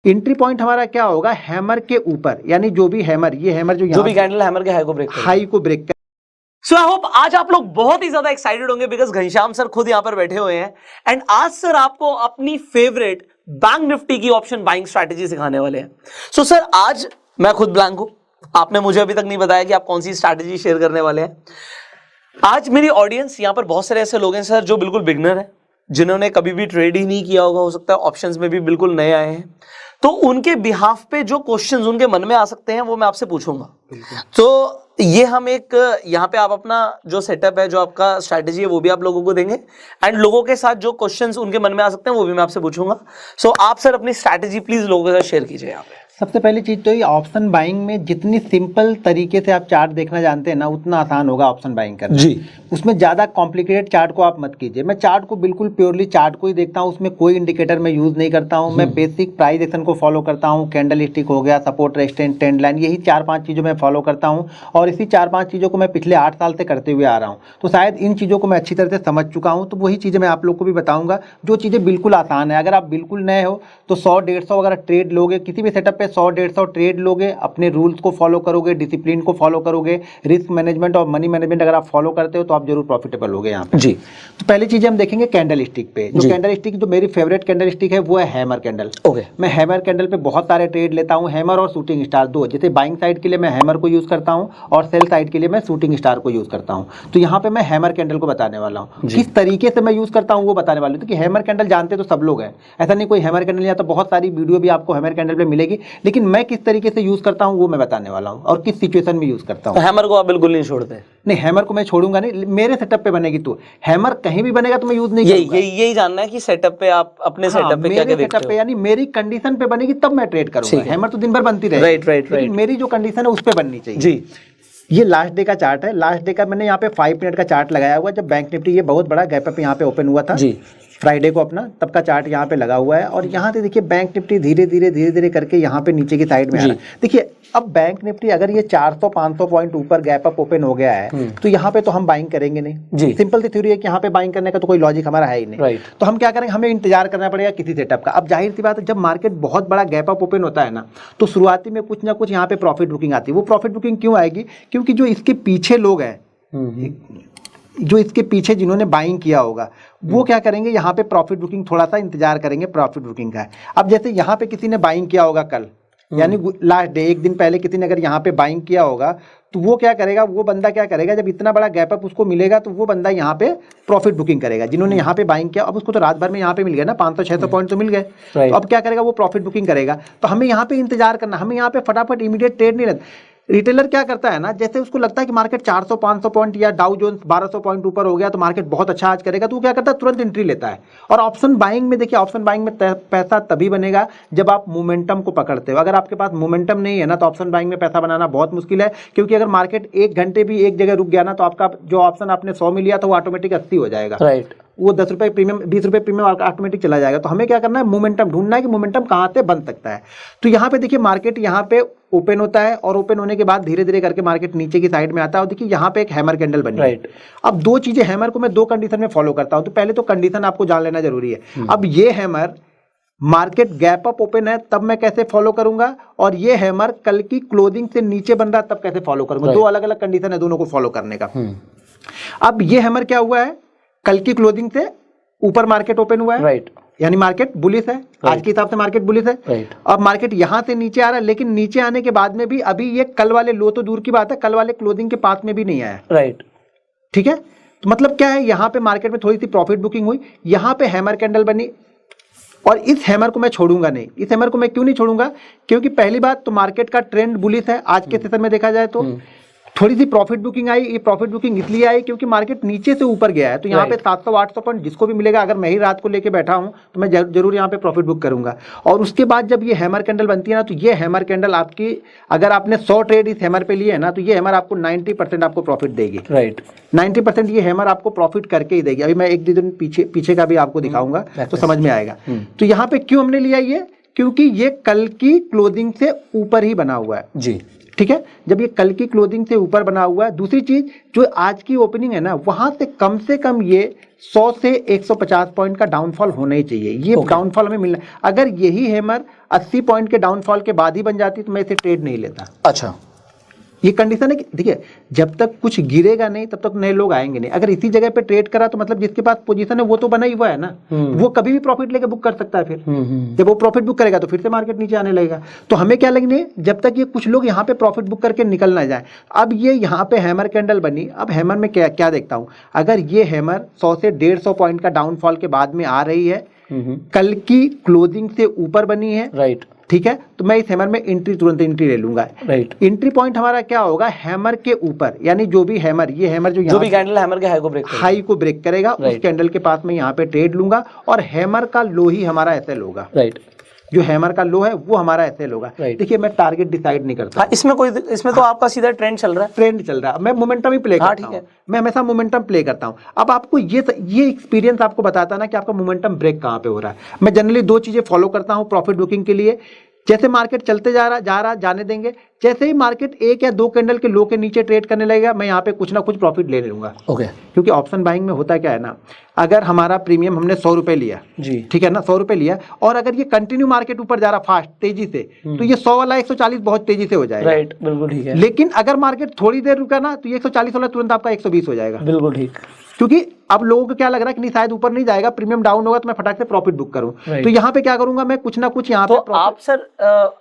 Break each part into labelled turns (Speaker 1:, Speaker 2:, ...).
Speaker 1: Entry point हमारा क्या होगा, हैमर के ऊपर, यानी जो भी हैमर, ये हैमर जो भी
Speaker 2: कैंडल हैमर के हाई को ब्रेक कर। सो आई होप आज आप लोग बहुत ही ज्यादा एक्साइटेड होंगे बिकॉज घनश्याम सर खुद यहां पर बैठे हुए हैं एंड आज सर आपको अपनी फेवरेट बैंक निफ्टी की ऑप्शन बाइंग स्ट्रैटेजी सिखाने वाले हैं। सो सर आज मैं खुद ब्लैंक हूं, आपने मुझे अभी तक नहीं बताया कि आप कौन सी स्ट्रैटेजी शेयर करने वाले हैं। आज मेरी ऑडियंस यहां पर बहुत सारे ऐसे लोग हैं सर जो बिल्कुल बिगनर हैं, जिन्होंने कभी भी ट्रेड ही नहीं किया होगा, हो सकता है ऑप्शंस में भी बिल्कुल नए आए हैं, तो उनके बिहाफ पे जो क्वेश्चंस उनके मन में आ सकते हैं वो मैं आपसे पूछूंगा। तो ये हम एक यहाँ पे आप अपना जो सेटअप है, जो आपका स्ट्रैटेजी है, वो भी आप लोगों को देंगे एंड लोगों के साथ जो क्वेश्चंस उनके मन में आ सकते हैं वो भी मैं आपसे पूछूंगा। सो आप सर अपनी स्ट्रैटेजी प्लीज लोगों के साथ शेयर कीजिए यहाँ पे।
Speaker 1: सबसे पहली चीज तो ये ऑप्शन बाइंग में जितनी सिंपल तरीके से आप चार्ट देखना जानते हैं ना, उतना आसान होगा ऑप्शन बाइंग करना जी। उसमें ज्यादा कॉम्प्लिकेटेड चार्ट को आप मत कीजिए। मैं चार्ट को बिल्कुल प्योरली चार्ट को ही देखता हूँ, उसमें कोई इंडिकेटर मैं यूज नहीं करता हूँ। मैं बेसिक प्राइस एक्शन को फॉलो करता हूँ, कैंडल स्टिक हो गया, सपोर्ट रेजिस्टेंस, ट्रेंड लाइन, यही 4-5 चीजों में फॉलो करता हूँ और इसी 4-5 चीजों को मैं पिछले 8 साल से करते हुए आ रहा हूँ। तो शायद इन चीजों को मैं अच्छी तरह से समझ चुका हूँ, तो वही चीजें मैं आप लोग को भी बताऊंगा जो चीजें बिल्कुल आसान है। अगर आप बिल्कुल नए हो तो 100-150 अगर ट्रेड लोगे किसी भी सेटअप पे, 100-150 ट्रेड लोगे, अपने रूल्स को फॉलो करोगे, डिसिप्लिन को फॉलो करोगे, रिस्क मैनेजमेंट और मनी मैनेजमेंट अगर आप फॉलो करते हो तो आप जरूर प्रॉफिटेबल होगे यहाँ पे जी। तो पहली चीज हम देखेंगे कैंडल स्टिक पे। जो कैंडल स्टिक, जो मेरी फेवरेट कैंडल स्टिक है वो है हैमर कैंडल। ओके, मैं हैमर कैंडल पे बहुत सारे ट्रेड लेता हूँ, हैमर और शूटिंग स्टार दो। जैसे बाइंग साइड के लिए मैं हैमर को यूज करता हूँ और सेल साइड के लिए मैं शूटिंग स्टार को यूज करता हूँ। तो यहाँ पे मैं हैमर कैंडल को बताने वाला हूँ, किस तरीके से मैं यूज करता हूँ वो बताने वाला हूँ। क्योंकि हैमर कैंडल जानते तो सब लोग हैं, ऐसा नहीं कोई हैमर कैंडल, या तो बहुत सारी वीडियो भी आपको हैमर कैंडल पे मिलेगी, लेकिन मैं किस तरीके से यूज करता हूँ वो मैं बताने वाला हूँ और किस सिचुएशन में यूज करता हूँ।
Speaker 2: हैमर को आप बिल्कुल नहीं छोड़ते?
Speaker 1: नहीं, हैमर को मैं छोड़ूंगा नहीं, मेरे सेटअप पे बनेगी तो। हैमर कहीं भी बनेगा तो मैं यूज नहीं करूंगा।
Speaker 2: यही जानना है कि सेटअप पे आप अपने सेटअप पे क्या क्या देखते हो?
Speaker 1: यानी मेरी कंडीशन पे बनेगी तब मैं ट्रेड करूंगा। हैमर तो दिन भर बनती रहेगी, राइट। मेरी जो कंडीशन है उस पे बननी चाहिए जी। ये लास्ट डे का चार्ट है। लास्ट डे का मैंने यहाँ पे 5 मिनट का चार्ट लगाया हुआ, जब बैंक निफ्टी ये बहुत बड़ा गैप अप यहाँ पे ओपन हुआ था जी फ्राइडे को अपना, तब का चार्ट यहाँ पे लगा हुआ है। और यहाँ से देखिए बैंक निफ्टी धीरे धीरे करके यहाँ पे नीचे की साइड में आ रहा है। देखिए अब बैंक निफ्टी अगर ये 400-500 पॉइंट ऊपर गैप अप ओपन हो गया है तो यहाँ पे तो हम बाइंग करेंगे नहीं जी। सिंपल सी थ्योरी है कि यहाँ पे बाइंग करने का तो कोई लॉजिक हमारा है ही नहीं। तो हम क्या करेंगे, हमें इंतजार करना पड़ेगा किसी सेटअप का। अब जाहिर सी बात है, जब मार्केट बहुत बड़ा गैप अप ओपन होता है ना, तो शुरुआती में कुछ ना कुछ यहाँ पे प्रॉफिट बुकिंग आती है। वो प्रॉफिट बुकिंग क्यों आएगी? क्योंकि जो इसके पीछे लोग हैं, जो इसके पीछे जिन्होंने बाइंग किया होगा, वो क्या करेंगे, यहाँ पे प्रॉफिट बुकिंग थोड़ा सा इंतजार करेंगे प्रॉफिट बुकिंग का। अब जैसे यहाँ पे किसी ने बाइंग किया होगा कल, यानी लास्ट डे, एक दिन पहले किसी ने अगर यहाँ पे बाइंग किया होगा, तो वो क्या करेगा, वो बंदा क्या करेगा, जब इतना बड़ा गैप अप उसको मिलेगा तो वो बंदा यहाँ पे प्रॉफिट बुकिंग करेगा। जिन्होंने यहाँ पे बाइंग किया, अब उसको तो रात भर में यहाँ पे मिल गया ना, 500-600 पॉइंट तो मिल गए, तो अब क्या करेगा, वो प्रॉफिट बुकिंग करेगा। तो हमें यहाँ पे इंतजार करना, हमें यहाँ पे फटाफट इमीडिएट ट्रेड नहीं रहता। रिटेलर क्या करता है ना, जैसे उसको लगता है कि मार्केट 400-500 पॉइंट या डाउ जोन्स 1200 पॉइंट ऊपर हो गया तो मार्केट बहुत अच्छा आज करेगा, तो वो क्या करता है, तुरंत एंट्री लेता है। और ऑप्शन बाइंग में देखिए, ऑप्शन बाइंग में पैसा तभी बनेगा जब आप मोमेंटम को पकड़ते हो। अगर आपके पास मोमेंटम नहीं है ना, तो ऑप्शन बाइंग में पैसा बनाना बहुत मुश्किल है। क्योंकि अगर मार्केट 1 घंटे भी एक जगह रुक गया ना, तो आपका जो ऑप्शन आपने 100 में लिया था वो ऑटोमेटिक 80 हो जाएगा, राइट। वो 10 रुपये प्रीमियम, 20 रुपये प्रीमियम ऑटोमेटिक चला जाएगा। तो हमें क्या करना है, मोमेंटम ढूंढना है कि मोमेंटम कहाँ से बन सकता है। तो यहाँ पे देखिए मार्केट यहाँ पे ओपन होता है और ओपन होने के बाद धीरे धीरे करके मार्केट नीचे की साइड में आता है। और देखिए यहाँ पे एक हैमर कैंडल बनी है। अब दो चीजें, हैमर को मैं 2 कंडीशन में फॉलो करता हूँ। तो पहले तो कंडीशन आपको जान लेना जरूरी है। अब ये hammer market gap up open है तब मैं कैसे फॉलो करूंगा, और ये हैमर कल की क्लोजिंग से नीचे बन रहा तब कैसे फॉलो करूंगा। 2 अलग अलग कंडीशन है दोनों को फॉलो करने का। अब ये हैमर क्या हुआ है, कल की क्लोजिंग से ऊपर मार्केट ओपन हुआ है, राइट। यानी मार्केट बुलिश है, आज के हिसाब से मार्केट बुलिश है। अब मार्केट यहां से नीचे आ रहा है, लेकिन नीचे आने के बाद में भी अभी ये कल वाले लो तो दूर की बात है, कल वाले क्लोजिंग के पास में भी नहीं आया, राइट। ठीक है, तो मतलब क्या है, यहां पे मार्केट में थोड़ी सी प्रॉफिट बुकिंग हुई, यहां पे हैमर कैंडल बनी, और इस हैमर को मैं छोड़ूंगा नहीं। इस हैमर को मैं क्यों नहीं छोड़ूंगा, क्योंकि पहली बात तो मार्केट का ट्रेंड बुलिश है। आज के सेशन में देखा जाए तो थोड़ी सी प्रॉफिट बुकिंग आई। ये प्रॉफिट बुकिंग इसलिए आई क्योंकि मार्केट नीचे से ऊपर गया है। तो यहाँ पे 700-800 पॉइंट जिसको भी मिलेगा, अगर मैं ही रात को लेके बैठा हूँ तो मैं जरूर यहाँ पे प्रॉफिट बुक करूंगा। और उसके बाद जब ये हैमर कैंडल बनती है ना, तो ये हैमर कैंडल आपकी, अगर आपने 100 ट्रेड इस हैमर पे लिए है ना, तो ये हैमर आपको 90% आपको प्रॉफिट देगी, राइट। 90% ये हैमर आपको प्रॉफिट करके ही देगी। अभी मैं 1-2 दिन पीछे का भी आपको दिखाऊंगा तो समझ में आएगा। तो यहाँ पे क्यों हमने लिया ये, क्योंकि ये कल की क्लोजिंग से ऊपर ही बना हुआ है जी। ठीक है, जब ये कल की क्लोजिंग से ऊपर बना हुआ है, दूसरी चीज जो आज की ओपनिंग है ना, वहां से कम ये 100 से 150 पॉइंट का डाउनफॉल होना ही चाहिए। ये डाउनफॉल हमें मिलना, अगर यही हैमर 80 पॉइंट के डाउनफॉल के बाद ही बन जाती तो मैं इसे ट्रेड नहीं लेता।
Speaker 2: अच्छा,
Speaker 1: ये कंडीशन है कि देखिए जब तक कुछ गिरेगा नहीं तब तक नए लोग आएंगे नहीं। अगर इसी जगह पे ट्रेड करा तो मतलब जिसके पास पोजीशन है वो तो बना ही हुआ है ना, वो कभी भी प्रॉफिट लेके बुक कर सकता है। फिर जब वो प्रॉफिट बुक करेगा तो फिर से मार्केट नीचे आने लगेगा। तो हमें क्या लगने, जब तक ये कुछ लोग यहाँ पे प्रॉफिट बुक करके निकल ना जाए। अब ये यहाँ पे हैमर कैंडल बनी, अब हैमर में क्या क्या देखता हूँ, अगर ये हैमर 100 से 150 पॉइंट का डाउनफॉल के बाद में आ रही है, कल की क्लोजिंग से ऊपर बनी है,
Speaker 2: राइट,
Speaker 1: ठीक है, तो मैं इस हैमर में तुरंत एंट्री ले लूंगा।
Speaker 2: राइट,
Speaker 1: एंट्री पॉइंट हमारा क्या होगा, हैमर के ऊपर, यानी जो भी हैमर, ये हैमर जो
Speaker 2: भी कैंडल हैमर के हाई को ब्रेक करेगा,
Speaker 1: उस कैंडल के पास में यहाँ पे ट्रेड लूंगा और हैमर का लो ही हमारा एसएल होगा।
Speaker 2: राइट,
Speaker 1: जो हैमर का लो है वो हमारा एसएल होगा। देखिए मैं टारगेट डिसाइड नहीं करता।
Speaker 2: इसमें तो आपका सीधा ट्रेंड चल रहा है, मैं मोमेंटम ही प्ले करता हूं। मैं हमेशा मोमेंटम प्ले करता हूं। अब आपको ये एक्सपीरियंस आपको बताता ना कि आपका मोमेंटम ब्रेक कहां पे हो रहा है। मैं जनरली 2 चीजें फॉलो करता हूं प्रॉफिट बुकिंग के लिए। जैसे मार्केट चलते जा रहा जाने देंगे, जैसे ही मार्केट 1 या 2 कैंडल के लो के नीचे ट्रेड करने लगेगा, मैं यहाँ पे कुछ ना कुछ प्रॉफिट ले लूंगा। ओके, क्योंकि ऑप्शन बाइंग में होता क्या है ना, अगर हमारा प्रीमियम हमने 100 रुपए लिया जी, ठीक है ना, 100 रुपए लिया, और अगर ये कंटिन्यू मार्केट ऊपर जा रहा फास्ट तेजी से, तो ये 100 वाला 140 बहुत तेजी से हो जाएगा। राइट, बिल्कुल ठीक है।
Speaker 1: लेकिन अगर मार्केट थोड़ी देर रुका ना, तो ये 140 वाला तुरंत आपका 120 हो जाएगा।
Speaker 2: बिल्कुल ठीक,
Speaker 1: क्योंकि अब लोगों को क्या लग रहा है कि नहीं शायद ऊपर नहीं जाएगा, प्रीमियम डाउन होगा, तो मैं फटाक से प्रॉफिट बुक करूं। तो यहाँ पे क्या करूंगा मैं, कुछ ना कुछ यहाँ
Speaker 2: पे आप सर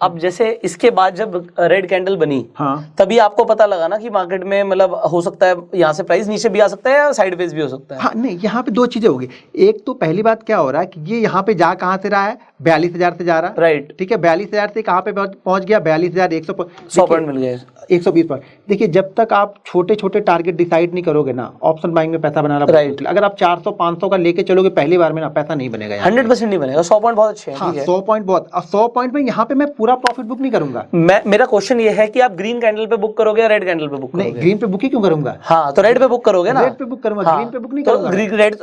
Speaker 2: अब जैसे इसके बाद जब रेड कैंडल बनी, हाँ, तभी आपको पता लगा ना कि मार्केट में मतलब हो सकता है यहाँ से प्राइस नीचे भी आ सकता है या साइडवेज भी हो सकता है।
Speaker 1: हाँ नहीं, यहाँ पे 2 चीजें होगी। एक तो पहली बात क्या हो रहा है कि ये यहाँ पे जा कहाँ से रहा है, 42,000 से जा रहा है, राइट, ठीक है, 42,000 से कहाँ पे पहुंच गया, 42,100 पॉइंट मिल गया, 120 पॉइंट। देखिए जब तक आप छोटे छोटे टारगेट डिसाइड नहीं करोगे ना, ऑप्शन बाइंग में पैसा बनाना, राइट, अगर आप 400-500 का लेके चलोगे पहली बार में ना, पैसा नहीं बनेगा, 100% नहीं बनेगा। 100 पॉइंट बहुत अच्छे हैं, 100 पॉइंट बहुत, और 100 पॉइंट में यहाँ पे मैं पूरा प्रॉफिट बुक नहीं करूंगा।
Speaker 2: मेरा क्वेश्चन ये है कि आप ग्रीन कैंडल पे बुक करोगे या रेड कैंडल पे बुक करोगे?
Speaker 1: नहीं, ग्रीन पे बुक ही क्यों करूंगा?
Speaker 2: हाँ, तो रेड पे बुक करोगे ना?
Speaker 1: रेड पे बुक करूंगा, ग्रीन पे बुक नहीं करूंगा।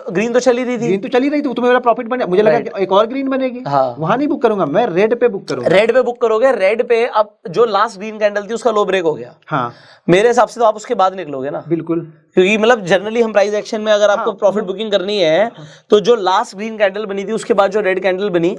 Speaker 2: ग्रीन तो चली रही थी,
Speaker 1: ग्रीन तो चली रही थी, तो मेरा प्रॉफिट बने, मुझे लगा एक और ग्रीन बनेगी, वहां नहीं बुक करूंगा, मैं रेड पे बुक करूंगा।
Speaker 2: रेड पे बुक करोगे, रेड पे अब जो लास्ट ग्रीन कैंडल थी उसका लो ब्रेक हो गया, हाँ, मेरे हिसाब से तो आप उसके बाद निकलोगे ना।
Speaker 1: बिल्कुल,
Speaker 2: क्योंकि मतलब जनरली हम प्राइस एक्शन में अगर आपको प्रॉफिट बुकिंग करनी है, तो जो लास्ट ग्रीन कैंडल बनी थी उसके बाद जो रेड कैंडल बनी,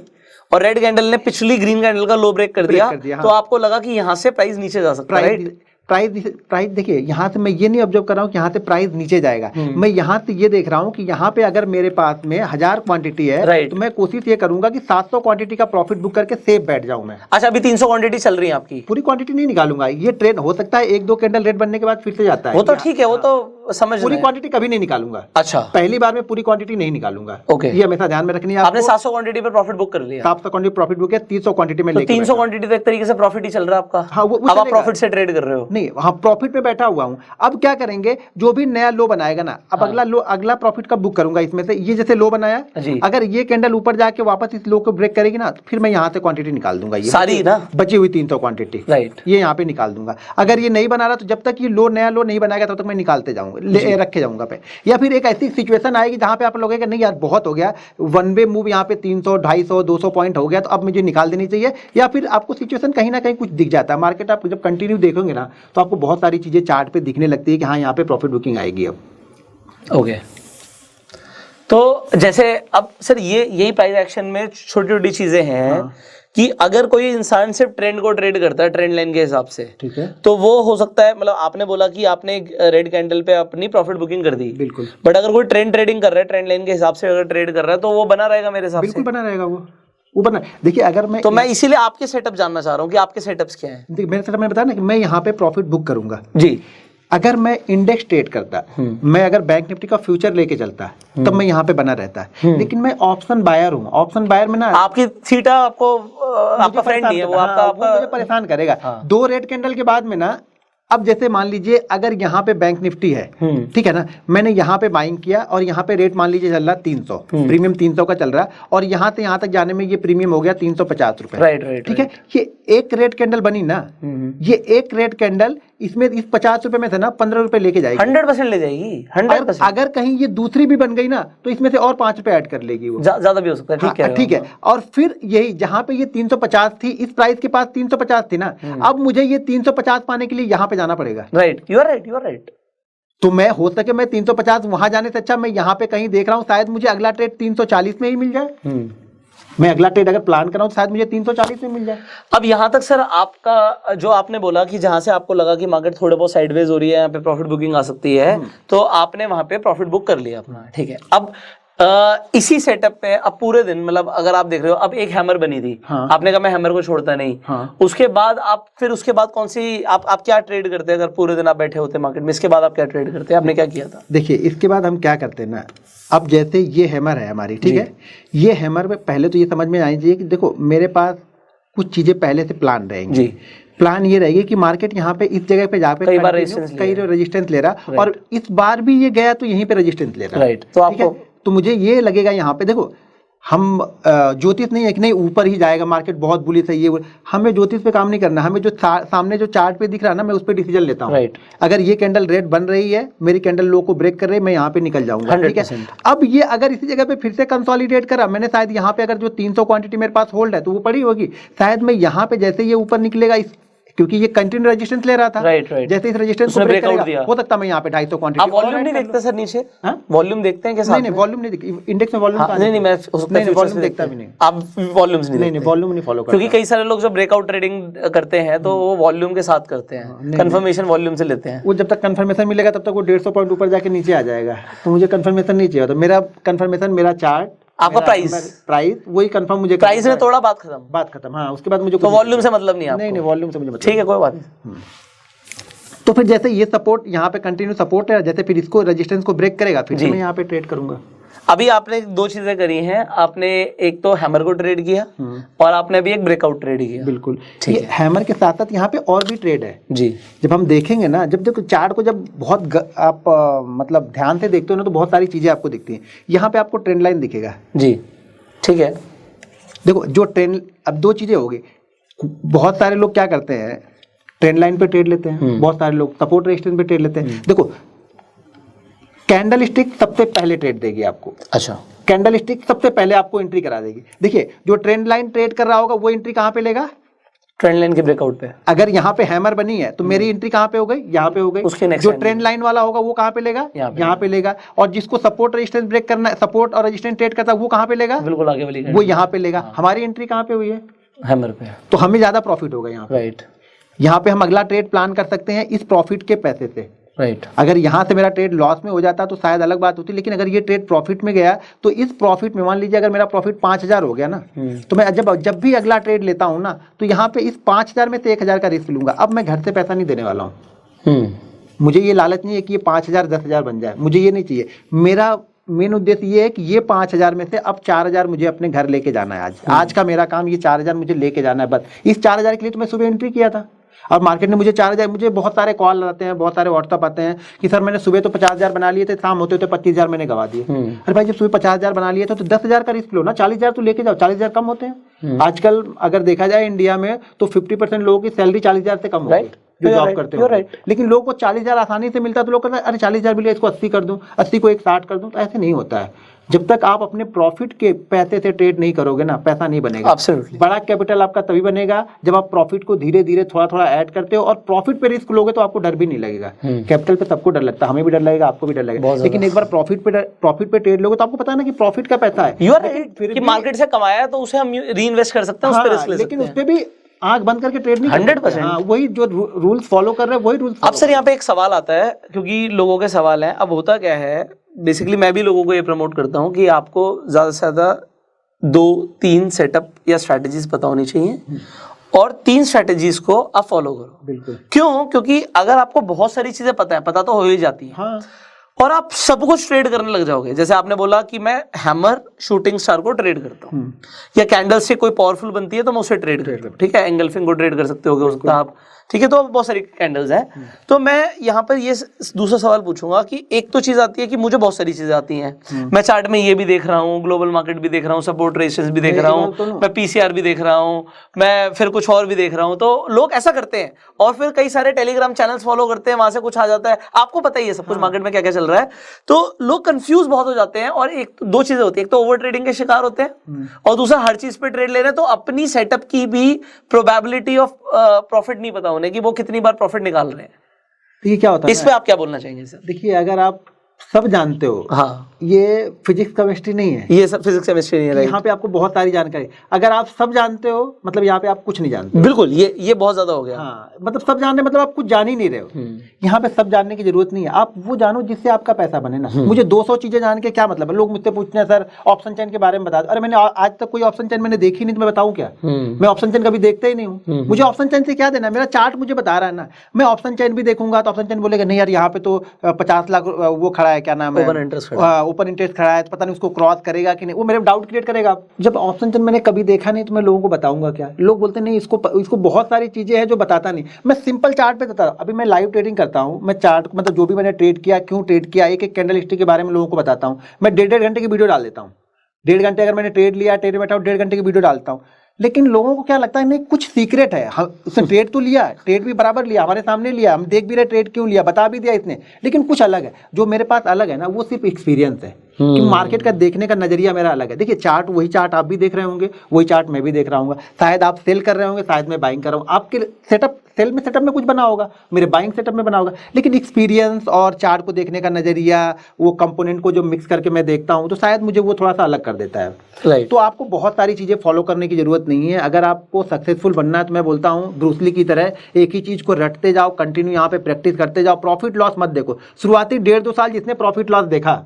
Speaker 2: और रेड कैंडल ने पिछली ग्रीन कैंडल का लो ब्रेक कर दिया, तो आपको लगा कि यहाँ से प्राइस नीचे जा सकता है, राइट?
Speaker 1: प्राइस देखिए यहाँ से मैं ये नहीं ऑब्जर्व कर रहा हूँ कि यहाँ से प्राइस नीचे जाएगा, मैं यहाँ से ये देख रहा हूँ कि यहाँ पे अगर मेरे पास में 1000 क्वांटिटी है, तो मैं कोशिश ये करूंगा कि 700 क्वांटिटी का प्रॉफिट बुक करके सेफ बैठ जाऊं मैं।
Speaker 2: अच्छा, अभी 300 क्वांटिटी चल रही है आपकी?
Speaker 1: पूरी क्वांटिटी नहीं निकालूंगा, ये ट्रेड हो सकता है 1-2 कैंडल रेड बनने के बाद फिर से जाता है,
Speaker 2: वो तो ठीक है, वो तो समझ,
Speaker 1: पूरी क्वांटिटी कभी नहीं निकालूंगा।
Speaker 2: अच्छा,
Speaker 1: पहली बार में पूरी क्वांटिटी नहीं निकालूंगा। ओके, ये हमेशा ध्यान में रखनी है।
Speaker 2: आपने 700 क्वांटिटी पर प्रॉफिट बुक कर लिया,
Speaker 1: 700 क्वांटिटी प्रॉफिट बुक है, 300 क्वांटिटी में,
Speaker 2: 300 क्वांटिटी तो एक तरीके से प्रॉफिट ही चल रहा है आपका।
Speaker 1: हाँ,
Speaker 2: अब आप प्रॉफिट से ट्रेड कर रहे हो?
Speaker 1: नहीं, हाँ, प्रॉफिट पे बैठा हुआ हूँ। अब क्या करेंगे, जो भी नया लो बनाएगा ना, अब अगला प्रॉफिट कब बुक करूंगा इसमें से, ये जैसे लो बनाया, अगर ये कैंडल ऊपर जाके वापस इस लो को ब्रेक करेगी ना, तो फिर मैं यहाँ से क्वांटिटी निकाल दूंगा, ये
Speaker 2: सारी ना
Speaker 1: बची हुई 300 क्वांटिटी, राइट, ये यहाँ पे निकाल दूंगा। अगर ये नहीं बना रहा तो जब तक ये नया लो नहीं बनाएगा तब तक मैं निकालते जाऊंगा, रखे जाऊंगा पे। या फिर एक ऐसी सिचुएशन आएगी जहां पे आप लोगों नहीं यार बहुत हो गया, वन वे मूव यहाँ पे 300, 250, 200 पॉइंट हो गया, तो अब मुझे निकाल देनी चाहिए। या फिर आपको सिचुएशन कहीं ना कहीं कुछ दिख जाता है, मार्केट आप जब कंटिन्यू देखोगे ना, तो आपको बहुत सारी चीजें चार्ट पे दिखने लगती है कि हाँ यहाँ पे प्रॉफिट बुकिंग आएगी अब।
Speaker 2: ओके, तो जैसे अब सर यही प्राइस एक्शन में छोटी छोटी चीजें हैं, कि अगर कोई इंसान सिर्फ ट्रेंड को ट्रेड करता है ट्रेंड लाइन के हिसाब से, ठीक है, तो वो हो सकता है, मतलब आपने बोला कि आपने रेड कैंडल पे अपनी प्रॉफिट बुकिंग कर दी, बिल्कुल, बट अगर कोई ट्रेंड ट्रेडिंग कर रहा है, ट्रेंड लाइन के हिसाब से अगर ट्रेड कर रहा है, तो वो बना रहेगा मेरे हिसाब से।
Speaker 1: बिल्कुल बना रहेगा वो बना। देखिए अगर
Speaker 2: मैं इसीलिए आपके सेटअप जानना चाह रहा हूँ कि आपके सेटअप्स क्या है।
Speaker 1: देखिए मेरे सेटअप में बताया ना कि मैं यहाँ पे प्रॉफिट बुक करूंगा
Speaker 2: जी।
Speaker 1: अगर मैं इंडेक्स ट्रेड करता, मैं अगर बैंक निफ्टी का फ्यूचर लेके चलता, तब मैं यहाँ पे बना रहता है। लेकिन मैं ऑप्शन बायर हूँ, ऑप्शन बायर में ना
Speaker 2: आपकी थीटा आपका फ्रेंड नहीं है, वो आपका
Speaker 1: मुझे परेशान करेगा। 2 रेड कैंडल के बाद में ना, अब जैसे मान लीजिए अगर यहाँ पे बैंक निफ्टी है, ठीक है ना, मैंने यहाँ पे बाइंग किया और यहाँ पे रेट मान लीजिए चल रहा 300, प्रीमियम 300 का चल रहा है, और यहाँ से यहाँ तक जाने में ये प्रीमियम हो गया 350 रुपए, राइट, ठीक है। ये एक रेड कैंडल बनी ना, ये एक रेड कैंडल इसमें इस 50 रुपए में से ना 15 रुपए लेके जाएगी,
Speaker 2: 100% ले जाएगी, 100%।
Speaker 1: अगर कहीं ये दूसरी भी बन गई ना, तो इसमें से और 5 रुपए ऐड कर लेगी, वो
Speaker 2: ज्यादा भी हो सकता है,
Speaker 1: ठीक है। और फिर यही जहाँ पे ये 350 थी, इस प्राइस के पास 350 थी ना, अब मुझे ये 350 पाने के लिए यहाँ पे जाना पड़ेगा,
Speaker 2: राइट, यू आर राइट।
Speaker 1: तो मैं हो सके मैं 350 वहां जाने से अच्छा मैं यहाँ पे कहीं देख रहा हूँ, शायद मुझे अगला ट्रेड 340 में ही मिल जाए। मैं अगला ट्रेड अगर प्लान कराऊं तो शायद मुझे 340 में मिल जाए।
Speaker 2: अब यहाँ तक सर आपका जो आपने बोला कि जहां से आपको लगा कि मार्केट थोड़े बहुत साइडवेज हो रही है, यहाँ पे प्रॉफिट बुकिंग आ सकती है, तो आपने वहां पे प्रॉफिट बुक कर लिया अपना, ठीक है। अब इसी सेटअप पे अब पूरे दिन, मतलब अगर आप देख रहे हो अब एक हैमर बनी थी,
Speaker 1: हाँ।
Speaker 2: आपने कहा मैं हैमर को छोड़ता नहीं,
Speaker 1: हाँ।
Speaker 2: उसके बाद आप फिर उसके बाद कौन सी आप क्या ट्रेड करते हैं? अगर पूरे दिन आप बैठे होते मार्केट में, इसके बाद आप क्या ट्रेड करते हैं? आपने क्या किया था?
Speaker 1: देखिए इसके बाद हम क्या करते हैं ना, अब जैसे ये हैमर है हमारी, ठीक है, ये हैमर में पहले तो ये समझ में आनी चाहिए कि देखो मेरे पास कुछ चीजें पहले से प्लान रहेंगी जी। प्लान ये रहेगी कि मार्केट यहाँ पे इस जगह पे जाके कई रेजिस्टेंस ले रहा, और इस बार भी ये गया तो यहीं पे रेजिस्टेंस ले रहा,
Speaker 2: राइट। तो आपको
Speaker 1: तो मुझे ये लगेगा यहाँ पे, देखो हम ज्योतिष नहीं है कि नहीं ऊपर ही जाएगा मार्केट, बहुत बुलिश है ये, हमें ज्योतिष पे काम नहीं करना, हमें जो सामने जो चार्ट पे दिख रहा है ना, मैं उस पे डिसीजन लेता हूँ, राइट। अगर ये कैंडल रेड बन रही है, मेरी कैंडल लो को ब्रेक कर रही है, मैं यहाँ पे निकल जाऊंगा, ठीक है। अब ये अगर इसी जगह पे फिर से कंसोलिडेट करा, मैंने शायद यहाँ पे अगर जो 300 क्वांटिटी मेरे पास होल्ड है तो वो पड़ी होगी, शायद मैं यहाँ पे जैसे ये ऊपर निकलेगा क्योंकि ये कंटिन्यू रेजिस्टेंस ले रहा था, राइट। जैसे इस रेजिस्टेंस को ब्रेक करेगा, हो सकता मैं यहाँ पे 250 क्वांटिटी।
Speaker 2: आप वॉल्यूम नहीं देखते सर नीचे? वॉल्यूम देखते हैं क्या?
Speaker 1: नहीं वॉल्यूम नहीं देखते, इंडेक्स में वॉल्यूम
Speaker 2: नहीं मैं वॉल्यूम देखता भी नहीं। आप वॉल्यूम्स नहीं वॉल्यूम नहीं फॉलो करते? क्योंकि कई सारे लोग जब ब्रेकआउट ट्रेडिंग करते हैं तो वो वॉल्यूम के साथ करते हैं, कंफर्मेशन वॉल्यूम से लेते हैं।
Speaker 1: वो जब तक कंफर्मेशन मिलेगा तब तक वो 150 पॉइंट ऊपर जाके नीचे आ जाएगा, तो मुझे कंफर्मेशन नहीं चाहिए, तो मेरा कंफर्मेशन, मेरा चार्ट,
Speaker 2: आपका प्राइस
Speaker 1: वही कंफर्म, मुझे
Speaker 2: प्राइस ने तोड़ा, बात खत्म।
Speaker 1: हाँ, उसके बाद मुझे
Speaker 2: तो वॉल्यूम से मतलब नहीं?
Speaker 1: नहीं वॉल्यूम से मुझे मतलब,
Speaker 2: ठीक है कोई बात नहीं।
Speaker 1: तो फिर जैसे ये सपोर्ट यहाँ पे कंटिन्यू सपोर्ट है, जैसे फिर इसको रेजिस्टेंस को ब्रेक करेगा, फिर मैं यहाँ पे ट्रेड करूंगा।
Speaker 2: अभी आपने दो चीजें करी हैं, आपने एक तो हैमर को ट्रेड किया और आपने अभी एक ब्रेकआउट ट्रेड किया।
Speaker 1: बिल्कुल, ये हैमर के साथ साथ यहाँ पे और भी ट्रेड है जी। जब हम देखेंगे ना, जब देखो चार्ट को जब बहुत आप मतलब ध्यान से देखते हो ना, तो बहुत सारी चीजें आपको दिखती हैं। यहाँ पे आपको ट्रेंड लाइन दिखेगा जी, ठीक है। देखो जो ट्रेंड, अब दो चीजें हो गई, बहुत सारे लोग क्या करते हैं, ट्रेंड लाइन पे ट्रेड लेते हैं, बहुत सारे लोग सपोर्ट रेजिस्टेंस पे ट्रेड लेते हैं। देखो कैंडल स्टिक सबसे पहले ट्रेड देगी आपको, अच्छा, कैंडल स्टिक सबसे पहले आपको एंट्री करा देगी। देखिए जो ट्रेंड लाइन ट्रेड कर रहा होगा वो एंट्री कहाँ पे लेगा?
Speaker 2: ट्रेंड लाइन के ब्रेकआउट पे।
Speaker 1: अगर यहाँ पे हैमर बनी है तो मेरी एंट्री कहाँ पे हो गई? यहाँ पे हो गई। उसके जो ट्रेंड लाइन वाला होगा वो कहाँ पे लेगा? यहाँ पे लेगा। और जिसको सपोर्ट रेजिस्टेंस ब्रेक करना है, सपोर्ट और रेजिस्टेंस ट्रेड करता है, वो कहाँ पे लेगा?
Speaker 2: बिल्कुल आगे वाली,
Speaker 1: वो यहाँ पे लेगा। हमारी एंट्री कहाँ पे हुई है? हैमर पे। तो हमें ज्यादा प्रॉफिट होगा यहाँ, राइट। यहाँ पे हम अगला ट्रेड प्लान कर सकते हैं इस प्रॉफिट के पैसे से, राइट। अगर यहाँ से मेरा ट्रेड लॉस में हो जाता तो शायद अलग बात होती, लेकिन अगर ये ट्रेड प्रॉफिट में गया तो इस प्रॉफिट में, मान लीजिए अगर मेरा प्रॉफिट 5000 हो गया ना, तो मैं जब भी अगला ट्रेड लेता हूँ ना, तो यहाँ पे इस 5000 में से 1000 का रिस्क लूंगा। अब मैं घर से पैसा नहीं देने वाला हूँ, मुझे ये लालच नहीं है कि ये 5000 10,000 बन जाए, मुझे ये नहीं चाहिए। मेरा मेन उद्देश्य ये है कि ये 5000 में से अब 4000 मुझे अपने घर लेके जाना है। आज का मेरा काम ये 4000 मुझे लेके जाना है, बस। इस 4000 के लिए तो मैं सुबह एंट्री किया था, और मार्केट ने मुझे 4000, मुझे बहुत सारे कॉल आते हैं, बहुत सारे व्हाट्सअप आते हैं कि सर मैंने सुबह तो 50,000 बना लिए थे, शाम होते होते 25,000 मैंने गवा दिए। अरे भाई, जब सुबह 50,000 बना लिए तो 10,000 का रिस्क लो ना, 40,000 तो लेके जाओ, 40,000 कम होते हैं। आजकल अगर देखा जाए इंडिया में तो 50% लोगों की सैलरी 40,000 से कम हो गई जो जॉब करते हो, लेकिन लोगों को 40,000 आसानी से मिलता, तो लोग कहते हैं अरे 40,000 मिले, इसको 80 कर दूं, 80 को 60 कर दूं। तो ऐसे नहीं होता है। जब तक आप अपने प्रॉफिट के पैसे से ट्रेड नहीं करोगे ना, पैसा नहीं बनेगा। Absolutely. बड़ा कैपिटल आपका तभी बनेगा जब आप प्रॉफिट को धीरे धीरे थोड़ा थोड़ा ऐड करते हो, और प्रॉफिट पे रिस्क लोगे तो आपको डर भी नहीं लगेगा। कैपिटल पे सबको डर लगता है, हमें भी डर लगेगा, आपको भी डर लगेगा, लेकिन एक बार प्रॉफिट पे ट्रेड लोगे तो आपको पता है ना कि प्रॉफिट का पैसा है,
Speaker 2: कि मार्केट से कमाया है तो उसे हम री इन्वेस्ट कर सकते हैं, उस पे रिस्क ले सकते हैं,
Speaker 1: लेकिन उस पे भी आंख बंद करके ट्रेड नहीं
Speaker 2: 100%।
Speaker 1: हाँ, वही जो रूल्स फॉलो कर रहे हैं वही रूल्स।
Speaker 2: अब सर यहाँ पे एक सवाल आता है, क्योंकि लोगों के सवाल हैं। अब होता क्या है, बेसिकली मैं भी लोगों को ये प्रमोट करता हूँ कि आपको ज्यादा से ज्यादा 2-3 सेटअप या स्ट्रैटेजीज पता होनी चाहिए, और 3 स्ट्रैटेजीज को आप फॉलो करो। बिल्कुल। क्यों? क्योंकि अगर आपको बहुत सारी चीजें पता तो हो ही जाती है, हाँ, और आप सब कुछ ट्रेड करने लग जाओगे। जैसे आपने बोला कि मैं हैमर शूटिंग स्टार को ट्रेड करता हूँ, या कैंडल से कोई पावरफुल बनती है तो मैं उसे ट्रेड करता हूँ, ठीक है। एंगल्फिंग को ट्रेड कर सकते होगे उसका आप, ठीक है। तो बहुत सारी कैंडल्स हैं। तो मैं यहाँ पर ये दूसरा सवाल पूछूंगा कि एक तो चीज आती है कि मुझे बहुत सारी चीजें आती हैं, मैं चार्ट में ये भी देख रहा हूँ, ग्लोबल मार्केट भी देख रहा हूँ, सपोर्ट रेजिस्टेंस भी देख रहा हूँ, मैं पीसीआर भी देख रहा हूँ, मैं फिर कुछ और भी देख रहा हूँ। तो लोग ऐसा करते हैं, और फिर कई सारे टेलीग्राम चैनल्स फॉलो करते हैं, वहां से कुछ आ जाता है, आपको पता ही है सब कुछ मार्केट में क्या क्या चल रहा है। तो लोग कंफ्यूज बहुत हो जाते हैं, और एक दो चीजें होती है, एक तो ओवर ट्रेडिंग के शिकार होते हैं, और दूसरा हर चीज पे ट्रेड ले रहे हैं, तो अपनी सेटअप की भी प्रोबेबिलिटी ऑफ प्रॉफिट नहीं पता होने की, वो कितनी बार प्रॉफिट निकाल रहे हैं।
Speaker 1: तो ये क्या होता है,
Speaker 2: इस पे आप क्या बोलना चाहेंगे सर?
Speaker 1: देखिए, अगर आप सब जानते हो,
Speaker 2: हाँ,
Speaker 1: ये फिजिक्स केमिस्ट्री नहीं है,
Speaker 2: ये सब फिजिक्स केमिस्ट्री नहीं है।
Speaker 1: यहाँ पे आपको बहुत सारी जानकारी, अगर आप सब जानते हो मतलब यहाँ पे आप कुछ नहीं जानते।
Speaker 2: बिल्कुल, ये बहुत ज्यादा हो गया।
Speaker 1: हाँ, मतलब सब जानने मतलब आप कुछ जान ही नहीं रहे हो। यहाँ पे सब जानने की जरूरत नहीं है, आप वो जानो जिससे आपका पैसा बने ना। मुझे 200 चीजें जान के क्या मतलब है? लोग मुझसे पूछते हैं सर ऑप्शन चेन के बारे में बता दो। अरे मैंने आज तक कोई ऑप्शन चेन मैंने देखी नहीं, तो मैं बताऊँ क्या? मैं ऑप्शन चेन कभी देखता ही नहीं हूँ। मुझे ऑप्शन चेन से क्या देना? मेरा चार्ट मुझे बता रहा है ना। मैं ऑप्शन चेन भी देखूंगा तो ऑप्शन चेन बोलेगा नहीं यार यहाँ पे तो 50 लाख वो खड़ा है, क्या नाम है, ओपन इंटरेस्ट खड़ा है, तो पता नहीं उसको क्रॉस करेगा कि नहीं, वो मेरे डाउट क्रिएट करेगा। जब ऑप्शन चेन मैंने कभी देखा नहीं तो मैं लोगों को बताऊंगा क्या? लोग बोलते नहीं इसको बहुत सारी चीजें हैं जो बताता नहीं। मैं सिंपल चार्ट पे बताता हूं। अभी मैं लाइव ट्रेडिंग करता हूं, मैं चार्ट मतलब जो भी मैंने ट्रेड किया, क्यों ट्रेड किया, एक एक कैंडल स्टिक के बारे में लोगों को बताता हूं। मैं 1.5 घंटे की वीडियो डाल देता हूं। 1.5 घंटे अगर मैंने ट्रेड लिया, ट्रेड में बैठा हूं, 1.5 घंटे की वीडियो डालता हूं। लेकिन लोगों को क्या लगता है नहीं कुछ सीक्रेट है। उसने ट्रेड तो लिया, ट्रेड भी बराबर लिया, हमारे सामने लिया, हम देख भी रहे ट्रेड क्यों लिया, बता भी दिया इसने, लेकिन कुछ अलग है। जो मेरे पास अलग है ना, वो सिर्फ एक्सपीरियंस है कि मार्केट का देखने का नजरिया मेरा अलग है। देखिए चार्ट वही चार्ट आप भी देख रहे होंगे, वही चार्ट मैं भी देख रहा हूँ। शायद आप सेल कर रहे होंगे, शायद मैं बाइंग कर रहा हूँ। आपके सेटअप में कुछ बना होगा, मेरे बाइंग सेटअप में बना होगा, लेकिन एक्सपीरियंस और चार्ट को देखने का नजरिया, वो कंपोनेंट को जो मिक्स करके मैं देखता हूँ, तो शायद मुझे वो थोड़ा सा अलग कर देता है। तो आपको बहुत सारी चीजें फॉलो करने की जरूरत नहीं है। अगर आपको सक्सेसफुल बनना है तो मैं बोलता हूँ ब्रूस ली की तरह एक ही चीज को रटते जाओ, कंटिन्यू यहाँ पे प्रैक्टिस करते जाओ। प्रॉफिट लॉस मत देखो। शुरुआती 1.5-2 साल जिसने प्रॉफिट लॉस देखा,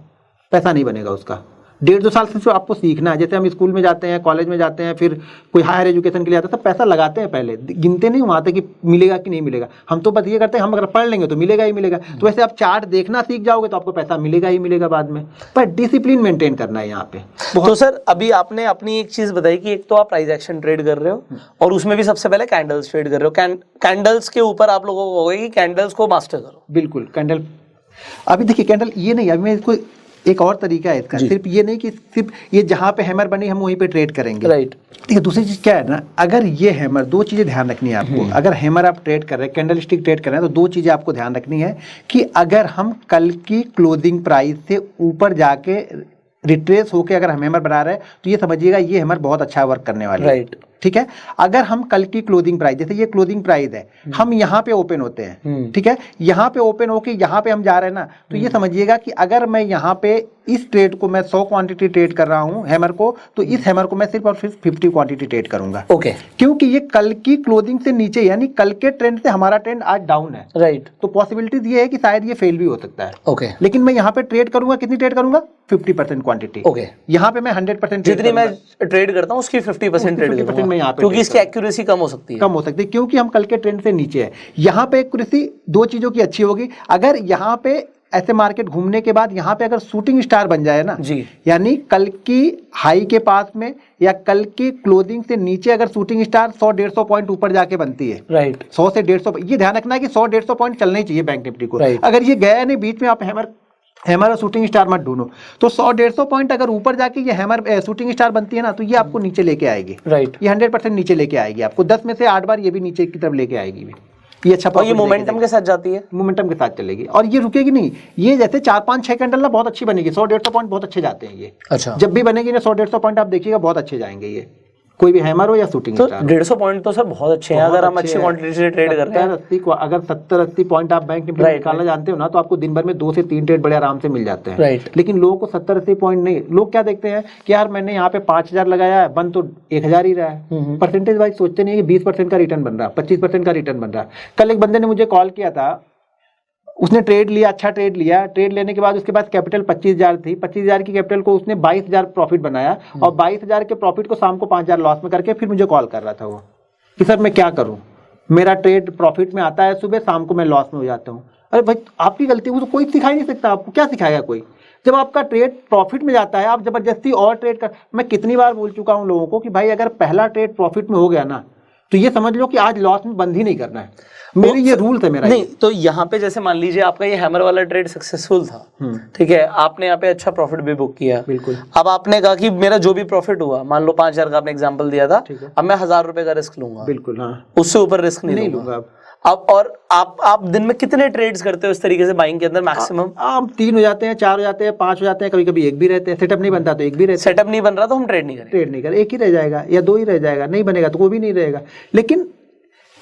Speaker 1: पैसा नहीं बनेगा उसका। 1.5-2 साल से जो आपको सीखना है, जैसे हम स्कूल में जाते हैं, कॉलेज में जाते हैं, फिर कोई हायर एजुकेशन के लिए आता है, सब पैसा लगाते हैं, पहले गिनते नहीं वहाँ तक कि मिलेगा कि नहीं मिलेगा। हम तो बस ये करते हैं हम अगर पढ़ लेंगे तो मिलेगा ही मिलेगा। तो वैसे आप चार्ट देखना सीख जाओगे तो आपको पैसा मिलेगा ही मिलेगा बाद में, पर डिसिप्लिन मेंटेन करना है यहाँ पे।
Speaker 2: तो सर अभी आपने अपनी एक चीज बताई कि एक तो आप प्राइस एक्शन ट्रेड कर रहे हो और उसमें भी सबसे पहले कैंडल्स ट्रेड कर रहे हो। कैंडल्स के ऊपर आप लोगों को होगा कि कैंडल्स को मास्टर करो।
Speaker 1: बिल्कुल, कैंडल अभी देखिए कैंडल ये नहीं, अभी मैं इसको एक और तरीका है इसका, सिर्फ ये नहीं कि सिर्फ ये जहाँ पे हैमर बनी हम वहीं पे ट्रेड करेंगे। राइट। ठीक है, दूसरी चीज क्या है ना, अगर ये हैमर, दो चीजें ध्यान रखनी है आपको। अगर हैमर आप ट्रेड कर रहे हैं, कैंडल स्टिक ट्रेड कर रहे हैं, तो दो चीजें आपको ध्यान रखनी है कि अगर हम कल की क्लोजिंग प्राइस से ऊपर जाके रिट्रेस होके अगर हम हैमर बना रहे हैं तो ये समझिएगा ये हैमर बहुत अच्छा वर्क करने वाला है। राइट। ठीक है, अगर हम कल की क्लोजिंग प्राइस, जैसे ये क्लोजिंग प्राइस है, हम यहाँ पे ओपन होते हैं, ठीक है, यहाँ पे ओपन होके यहाँ पे हम जा रहे हैं ना, तो ये समझिएगा कि अगर मैं यहाँ पे इस ट्रेड को मैं 100 क्वांटिटी ट्रेड कर रहा हूँ हैमर को, तो इस हैमर को मैं सिर्फ और सिर्फ 50 क्वांटिटी ट्रेड करूंगा। ओके। क्योंकि ये कल की क्लोजिंग से नीचे, यानी कल के ट्रेंड से हमारा ट्रेंड आज डाउन है। राइट। तो पॉसिबिलिटीज ये है कि शायद ये फेल भी हो सकता है। ओके। लेकिन मैं यहाँ पे ट्रेड करूंगा, कितनी ट्रेड करूंगा? 50% क्वांटिटी। ओके। यहाँ पे मैं 100%
Speaker 2: जितनी मैं ट्रेड करता हूँ उसकी 50% ट्रेड करूंगा, क्योंकि इसकी एक्यूरेसी कम हो सकती है,
Speaker 1: क्योंकि हम कल के ट्रेंड से नीचे है। यहाँ पे एक्यूरेसी दो चीजों की अच्छी होगी, अगर यहाँ पे ऐसे मार्केट घूमने के बाद यहाँ पे अगर शूटिंग स्टार बन जाए ना जी, यानी कल की हाई के पास में या कल की क्लोजिंग से नीचे अगर शूटिंग स्टार 100-150 पॉइंट ऊपर जाके बनती है। राइट। 100 से 150, ये ध्यान रखना है कि 100-150 पॉइंट चलना ही चाहिए बैंक निफ्टी को। अगर ये गया नहीं बीच में, आप हैमर और शूटिंग स्टार मत ढूंढो, तो 100-150 पॉइंट अगर ऊपर जाके ये हैमर शूटिंग स्टार बनती है ना, तो ये आपको नीचे लेके आएगी। राइट। ये 100% नीचे लेके आएगी आपको, 10 में से 8 बार ये भी नीचे की तरफ लेके आएगी भी। ये अच्छा,
Speaker 2: और ये मोमेंटम के साथ जाती है,
Speaker 1: मोमेंटम के साथ चलेगी और ये रुकेगी नहीं। ये जैसे 4-5-6 कैंडल ना बहुत अच्छी बनेगी, 100-150 पॉइंट बहुत अच्छे जाते हैं ये। अच्छा। जब भी बनेगी ना 100-150 पॉइंट आप देखिएगा बहुत अच्छे जाएंगे ये, कोई भी हैमर हो या शूटिंग
Speaker 2: तो 150 पॉइंट तो सर बहुत अच्छे हैं अगर हम अच्छी क्वांटिटी से ट्रेड कर रहे हैं।
Speaker 1: अगर 70-80 पॉइंट आप बैंक निफ्टी निकालना जानते हो ना, तो आपको दिन भर में 2 से 3 ट्रेड बड़े आराम से मिल जाते हैं। राइट। लेकिन लोगों को 70-80 पॉइंट नहीं, लोग क्या देखते हैं कि यार मैंने यहाँ पे 5000 लगाया है, बन तो 1000 ही रहा है। परसेंटेज वाइज सोचते नहीं है कि 20% का रिटर्न बन रहा है, 25% का रिटर्न बन रहा है। कल एक बंदे ने मुझे कॉल किया था, उसने ट्रेड लिया, अच्छा ट्रेड लिया, ट्रेड लेने के बाद उसके पास कैपिटल 25,000 थी, 25,000 की कैपिटल को उसने 22,000 प्रॉफिट बनाया और 22,000 के प्रॉफिट को शाम को 5,000 लॉस में करके फिर मुझे कॉल कर रहा था वो कि सर मैं क्या करूं, मेरा ट्रेड प्रॉफिट में आता है सुबह, शाम को मैं लॉस में हो जाता हूं। अरे भाई आपकी गलती, वो तो कोई सिखा नहीं सकता आपको, क्या सिखाएगा कोई? जब आपका ट्रेड प्रॉफिट में जाता है आप जबरदस्ती और ट्रेड कर। मैं कितनी बार बोल चुका हूं लोगों को कि भाई अगर पहला ट्रेड प्रॉफिट में हो गया ना, तो ये समझ लो कि आज लॉस में बंद ही नहीं करना है। मेरी ये रूल था मेरा।
Speaker 2: नहीं तो यहाँ पे जैसे मान लीजिए आपका ये हैमर वाला ट्रेड सक्सेसफुल था, ठीक है, आपने यहाँ पे अच्छा प्रॉफिट भी बुक किया। बिल्कुल। अब आपने कहा कि मेरा जो भी प्रॉफिट हुआ, मान लो 5,000 का आपने एग्जांपल दिया था, अब मैं 1,000 रुपए का रिस्क लूंगा। बिल्कुल, हाँ, उससे ऊपर रिस्क नहीं लूंगा। अब और आप दिन में कितने ट्रेड्स करते हो इस तरीके से बाइंग के अंदर मैक्सिमम?
Speaker 1: आप 3 हो जाते हैं, 4 हो जाते हैं, 5 हो जाते हैं, कभी कभी 1 भी रहते हैं। सेटअप नहीं बनता तो 1 भी रहता है।
Speaker 2: सेटअप नहीं बन रहा तो हम ट्रेड नहीं करें,
Speaker 1: 1 ही रह जाएगा या 2 ही रह जाएगा, नहीं बनेगा तो कोई भी नहीं रहेगा। लेकिन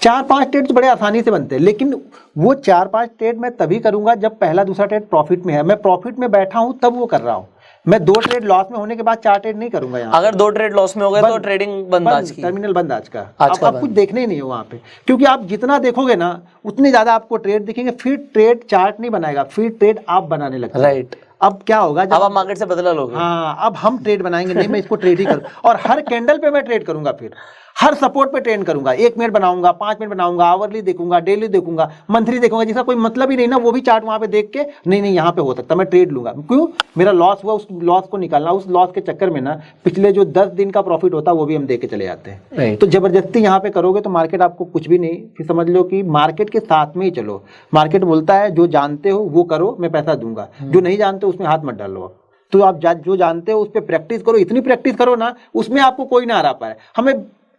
Speaker 1: 4-5 ट्रेड तो बड़े आसानी से बनते हैं, लेकिन वो 4-5 ट्रेड मैं तभी करूंगा जब पहला दूसरा ट्रेड प्रॉफिट में है। मैं प्रॉफिट में बैठा हूं तब वो कर रहा हूं। मैं 2 ट्रेड लॉस में होने के बाद 4 ट्रेड नहीं करूंगा यहाँ।
Speaker 2: अगर 2 ट्रेड लॉस में हो गए तो ट्रेडिंग बंद आज की,
Speaker 1: टर्मिनल बंद आज का।
Speaker 2: आज
Speaker 1: आप कुछ देखने ही नहीं हो वहाँ पे, क्योंकि आप जितना देखोगे ना उतने ज्यादा आपको ट्रेड दिखेंगे। फिर ट्रेड चार्ट नहीं बनाएगा, फिर ट्रेड आप बनाने लगते हैं।
Speaker 2: राइट।
Speaker 1: अब क्या होगा जब
Speaker 2: आप मार्केट से बदला लोगे।
Speaker 1: हाँ, अब हम ट्रेड बनाएंगे, नहीं मैं इसको ट्रेड ही करूँ और हर कैंडल पे मैं ट्रेड करूंगा, फिर हर सपोर्ट पे ट्रेड करूंगा। 1 मिनट बनाऊंगा, 5 मिनट बनाऊंगा, आवरली देखूंगा, डेली देखूंगा, मंथली देखूंगा, जिसका कोई मतलब ही नहीं ना, वो भी चार्ट वहां पे देख के नहीं यहाँ पे हो सकता, मैं ट्रेड लूंगा। क्यों? मेरा लॉस हुआ, उस लॉस को निकालना, उस लॉस के चक्कर में ना पिछले जो 10 दिन का प्रॉफिट होता है वो भी हम देख के चले जाते हैं। तो जबरदस्ती यहाँ पे करोगे तो मार्केट आपको कुछ भी नहीं, फिर समझ लो कि मार्केट के साथ में ही चलो। मार्केट बोलता है जो जानते हो वो करो, मैं पैसा दूंगा, जो नहीं जानते उसमें हाथ मत डालो। तो आप जो जानते हो उस पर प्रैक्टिस करो, इतनी प्रैक्टिस करो ना उसमें आपको कोई ना हरा पाए।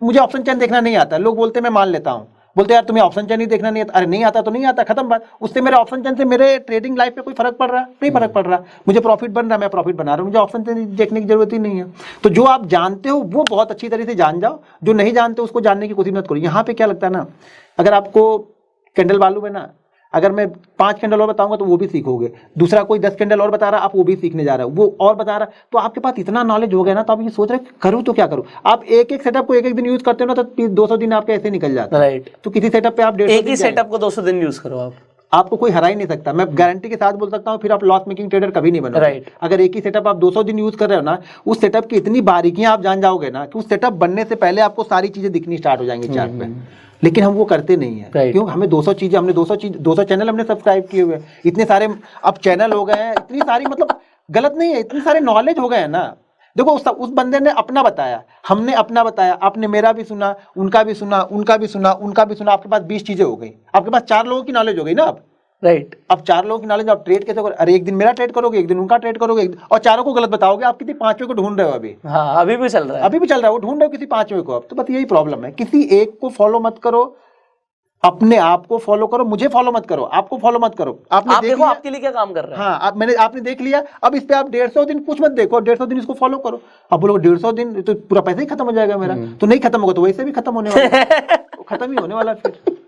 Speaker 1: मुझे ऑप्शन चेन देखना नहीं आता, लोग बोलते हैं मैं मान लेता हूँ, बोलते यार तुम्हें ऑप्शन चेन ही देखना नहीं आता। अरे नहीं आता तो नहीं आता, खत्म बात। उससे मेरे ऑप्शन चेन से मेरे ट्रेडिंग लाइफ पे कोई फर्क पड़ रहा? नहीं फर्क पड़ रहा। मुझे प्रॉफिट बन रहा है, मैं प्रॉफिट बना रहा हूँ, मुझे ऑप्शन चेन देखने की जरूरत ही नहीं है। तो जो आप जानते हो वो बहुत अच्छी तरीके से जान जाओ, जो नहीं जानते उसको जानने की कोशिश मत करो। यहाँ पे क्या लगता है ना, अगर आपको कैंडल मालूम है ना, अगर मैं 5 कैंडल और बताऊंगा तो वो भी सीखोगे, दूसरा कोई 10 कैंडल और बता रहा आप वो भी सीखने जा रहे हो, वो और बता रहा, तो आपके पास इतना नॉलेज हो गया ना, तो आप ये सोच रहे करूँ तो क्या करूँ। आप एक सेटअप को एक दिन यूज करते हो ना तो 200 दिन आपके ऐसे निकल जाते हैं। राइट। तो किसी सेटअप पे आप
Speaker 2: एक ही सेटअप को 200 दिन यूज करो,
Speaker 1: आपको कोई हरा ही नहीं सकता। मैं गारंटी के साथ बोल सकता हूँ, फिर आप लॉस मेकिंग ट्रेडर कभी नहीं बनोगे।
Speaker 2: राइट।
Speaker 1: अगर एक ही सेटअप आप 200 दिन यूज कर रहे हो ना, उस सेटअप की इतनी बारीकियां आप जान जाओगे ना कि उस सेटअप बनने से पहले आपको सारी चीजें दिखनी स्टार्ट हो जाएंगी चार्ट पे। लेकिन हम वो करते नहीं है। क्यों? हमें 200 चीजें, हमने 200 चैनल हमने सब्सक्राइब किए हुए, इतने सारे अब चैनल हो गए हैं, इतनी सारी, मतलब गलत नहीं है, इतने सारे नॉलेज हो गए हैं ना। देखो उस बंदे ने अपना बताया, हमने अपना बताया, आपने मेरा भी सुना, उनका भी सुना, उनका भी सुना, उनका भी सुना, आपके पास 20 चीजें हो गई, आपके पास 4 लोगों की नॉलेज हो गई ना अब। राइट। अब 4 लोगों की नॉलेज, आप ट्रेड कैसे करोगे? अरे एक दिन मेरा ट्रेड करोगे, एक दिन उनका ट्रेड करोगे, और चारों को गलत बताओगे। आप किसी 5वें को ढूंढ रहे हो अभी। हाँ, अभी भी चल रहा है, अभी भी चल रहा है, वो ढूंढ रहे हो किसी 5वें को। अब तो बस यही प्रॉब्लम है, किसी एक को फॉलो मत करो, अपने आप को फॉलो करो। मुझे फॉलो मत करो, आपको फॉलो मत करो। आपने आप देखो आपके लिए क्या काम कर रहा है। हाँ, आपने देख लिया, अब इस पे आप 150 दिन कुछ मत देखो, 150 दिन इसको फॉलो करो। अब बोलोगे 150 दिन तो पूरा पैसा ही खत्म हो जाएगा मेरा, तो नहीं खत्म होगा तो वैसे भी खत्म होने वाला है, खत्म ही होने वाला फिर।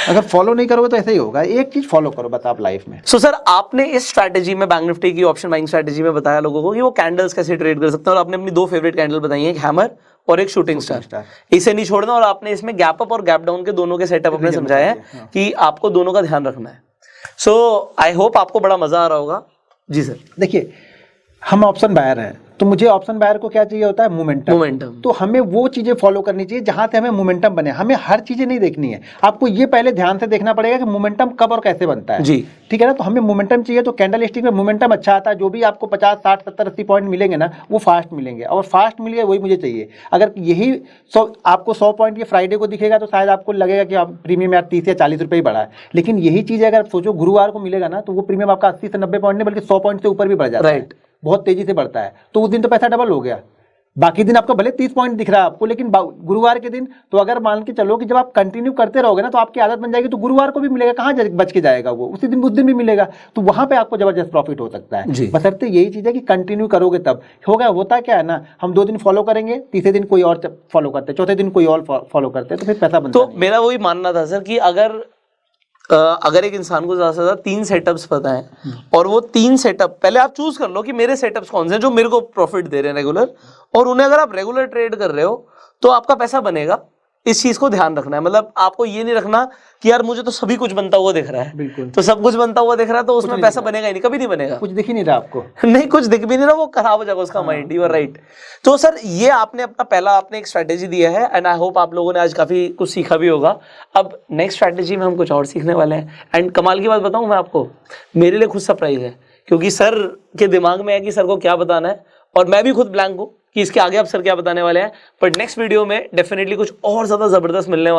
Speaker 1: अगर फॉलो नहीं करोगे तो ऐसे ही होगा। एक चीज फॉलो करो बस आप लाइफ में।
Speaker 2: सर आपने इस स्ट्रैटेजी में, बैंक निफ्टी की ऑप्शन बाइंग स्ट्रैटेजी में बताया लोगों को कि वो कैंडल्स कैसे ट्रेड कर सकते हैं, और आपने अपनी 2 फेवरेट कैंडल बताई है, एक हैमर और एक शूटिंग स्टार। इसे नहीं छोड़ना, और आपने इसमें गैप अप और गैप डाउन के दोनों के सेटअप अपने समझाया है कि आपको दोनों का ध्यान रखना है। सो आई होप आपको बड़ा मजा आ रहा होगा। जी सर।
Speaker 1: देखिए, हम ऑप्शन बायर हैं, तो मुझे ऑप्शन बायर को क्या चाहिए होता है? मोमेंटम। तो हमें वो चीजें फॉलो करनी चाहिए जहां से हमें मोमेंटम बने। हमें हर चीजें नहीं देखनी है, आपको ये पहले ध्यान से देखना पड़ेगा कि मोमेंटम कब और कैसे बनता है। जी ठीक है ना। तो हमें मोमेंटम चाहिए, तो कैंडल स्टिक में मोमेंटम अच्छा आता है। जो भी आपको 50, 60, 70, 80 पॉइंट मिलेंगे ना, वो फास्ट मिलेंगे, और फास्ट मिलेगा वही मुझे चाहिए। अगर यही आपको 100 पॉइंट ये फ्राइडे को दिखेगा तो शायद आपको लगेगा कि आप प्रीमियम यार 30 या 40 रुपये ही बढ़ा है। लेकिन यही चीज अगर सोचो गुरुवार को मिलेगा ना, तो वो प्रीमियम आपका 80 से 90 पॉइंट नहीं बल्कि 100 पॉइंट से ऊपर भी बढ़ जाता है, बहुत तेजी से बढ़ता है। तो उस दिन तो पैसा डबल हो गया। बाकी दिन आपको भले 30 पॉइंट दिख रहा है आपको, लेकिन गुरुवार के दिन तो अगर मान के चलो कि जब आप कंटिन्यू करते रहोगे ना, तो आपकी आदत बन जाएगी, तो गुरुवार को भी मिलेगा, कहाँ बच के जाएगा वो, उस दिन भी मिलेगा। तो वहां पे आपको जबरदस्त प्रॉफिट हो सकता है। बशर्ते यही चीज है कि कंटिन्यू करोगे तब होगा। होता क्या है ना, हम 2 दिन फॉलो करेंगे, तीसरे दिन कोई और फॉलो करते हैं, चौथे दिन कोई और फॉलो करते हैं, तो फिर पैसा बनता है।
Speaker 2: तो मेरा वही मानना था सर कि अगर एक इंसान को ज्यादा से ज्यादा 3 सेटअप्स पता है, और वो 3 सेटअप पहले आप चूज कर लो कि मेरे सेटअप्स कौन से हैं जो मेरे को प्रॉफिट दे रहे हैं रेगुलर, और उन्हें अगर आप रेगुलर ट्रेड कर रहे हो तो आपका पैसा बनेगा। इस चीज को ध्यान रखना है। मतलब आपको ये नहीं रखना कि यार मुझे तो सभी कुछ बनता हुआ दिख रहा है, बिल्कुल, तो सब कुछ बनता हुआ दिख रहा है तो उसमें पैसा बनेगा ही नहीं, कभी नहीं बनेगा।
Speaker 1: कुछ दिख ही नहीं रहा आपको।
Speaker 2: नहीं, कुछ दिख भी नहीं रहा, वो खराब हो जाएगा उसका माइंड। You are right. तो सर ये आपने अपना पहला आपने एक स्ट्रैटेजी दिया है, एंड आई होप आप लोगों ने आज काफी कुछ सीखा भी होगा। अब नेक्स्ट स्ट्रैटेजी में हम कुछ और सीखने वाले हैं, एंड कमाल की बात बताऊं मैं आपको, मेरे लिए खुद सरप्राइज है, क्योंकि सर के दिमाग में है कि सर को क्या बताना है, और मैं भी खुद ब्लैंक हूं कि इसके आगे आप सर क्या बताने वाले हैं। बट नेक्स्ट वीडियो में डेफिनेटली कुछ और ज्यादा जबरदस्त मिलने वाला